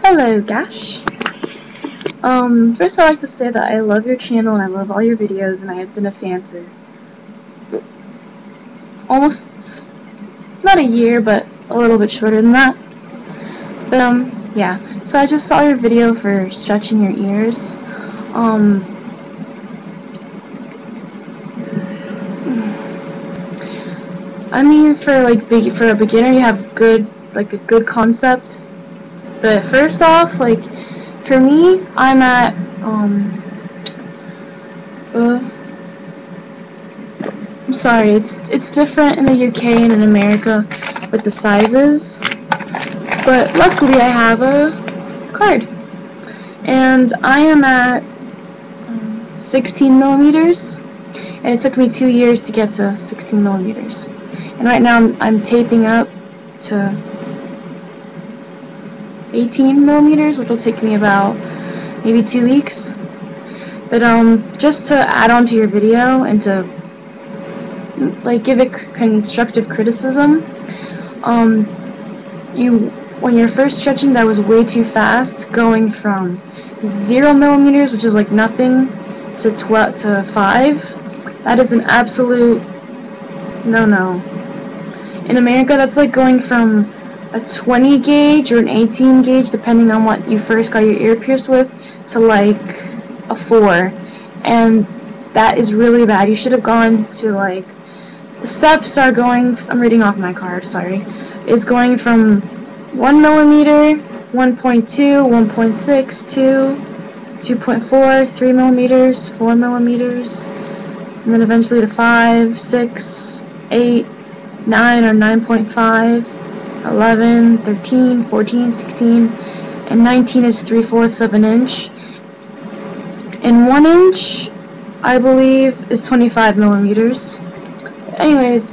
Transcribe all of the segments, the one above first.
Hello, Gash. First I'd like to say that I love your channel and I love all your videos, and I have been a fan for almost, not a year, but a little bit shorter than that. But, yeah. So I just saw your video for stretching your ears. I mean, for a beginner, you have a good concept. But first off, for me, I'm at, I'm sorry, it's different in the UK and in America with the sizes, but luckily I have a card, and I am at 16 millimeters, and it took me 2 years to get to 16 millimeters, and right now I'm taping up to 18 millimeters, which will take me about maybe 2 weeks. But just to add on to your video and to give it constructive criticism, when you're first stretching, that was way too fast, going from 0 millimeters, which is like nothing, to 5. That is an absolute no-no. In America, that's like going from a 20 gauge or an 18 gauge, depending on what you first got your ear pierced with, to like a 4, and that is really bad. You should have gone to the steps are going, I'm reading off my card, sorry, is going from 1 millimeter, 1.2, 1.6, 2, 2.4, 3 millimeters, 4 millimeters, and then eventually to 5, 6, 8, 9 or 9.5, 11, 13, 14, 16, and 19 is 3/4 of an inch. And 1 inch, I believe, is 25 millimeters. Anyways,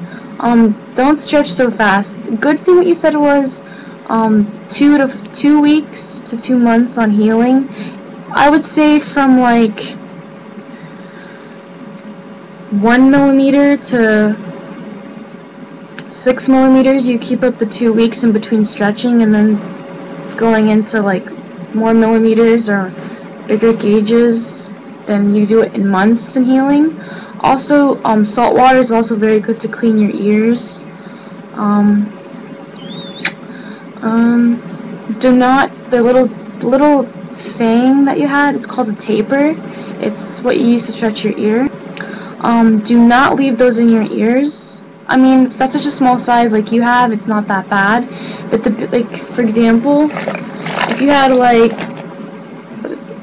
don't stretch so fast. Good thing what you said was 2 weeks to 2 months on healing. I would say from 1 millimeter to 6 millimeters, you keep up the 2 weeks in between stretching, and then going into more millimeters or bigger gauges, then you do it in months in healing. Also, salt water is also very good to clean your ears. Do not, the little thing that you had, it's called a taper. It's what you use to stretch your ear. Do not leave those in your ears. I mean, if that's such a small size like you have, it's not that bad. But for example, if you had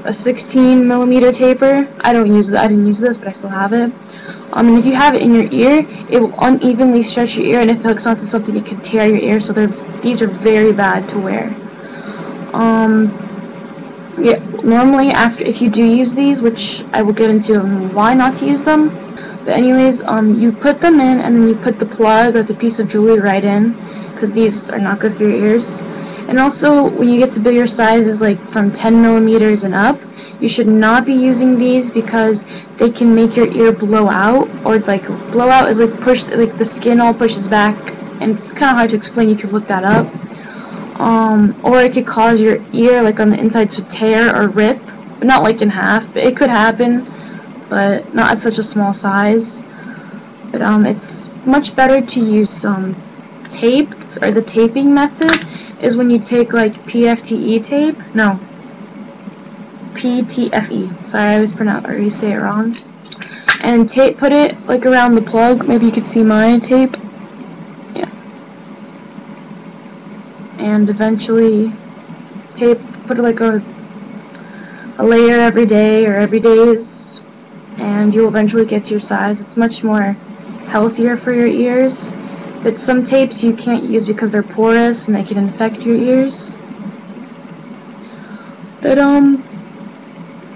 a 16 millimeter taper, I didn't use this, but I still have it. And if you have it in your ear, it will unevenly stretch your ear, and if it hooks onto something, it can tear your ear. So these are very bad to wear. Yeah, normally if you do use these, which I will get into why not to use them, but anyways, you put them in, and then you put the plug or the piece of jewelry right in, because these are not good for your ears. And also, when you get to bigger sizes, like from 10 millimeters and up, you should not be using these because they can make your ear blow out, or blow out is the skin all pushes back, and it's kind of hard to explain. You could look that up. Or it could cause your ear on the inside to tear or rip, but not in half. But it could happen, but not at such a small size. But it's much better to use tape, or the taping method is when you take PFTE tape. No, PTFE. Sorry, I always say it wrong. And put it around the plug. Maybe you could see my tape. Yeah. And eventually put a layer every day or every days, and you'll eventually get to your size. It's much more healthier for your ears. But some tapes you can't use because they're porous and they can infect your ears. But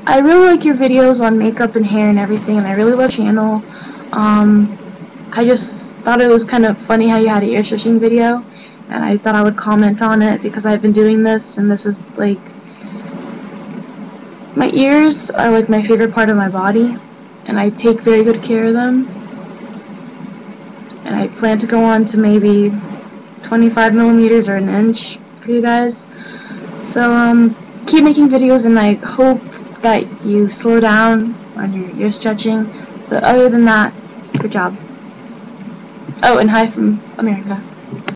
I really like your videos on makeup and hair and everything, and I really love your channel. I just thought it was kind of funny how you had an ear stretching video, and I thought I would comment on it because I've been doing this, and this is my ears are my favorite part of my body, and I take very good care of them. And I plan to go on to maybe 25 millimeters or an inch for you guys. So, keep making videos, and I hope that you slow down on your stretching. But other than that, good job. Oh, and hi from America.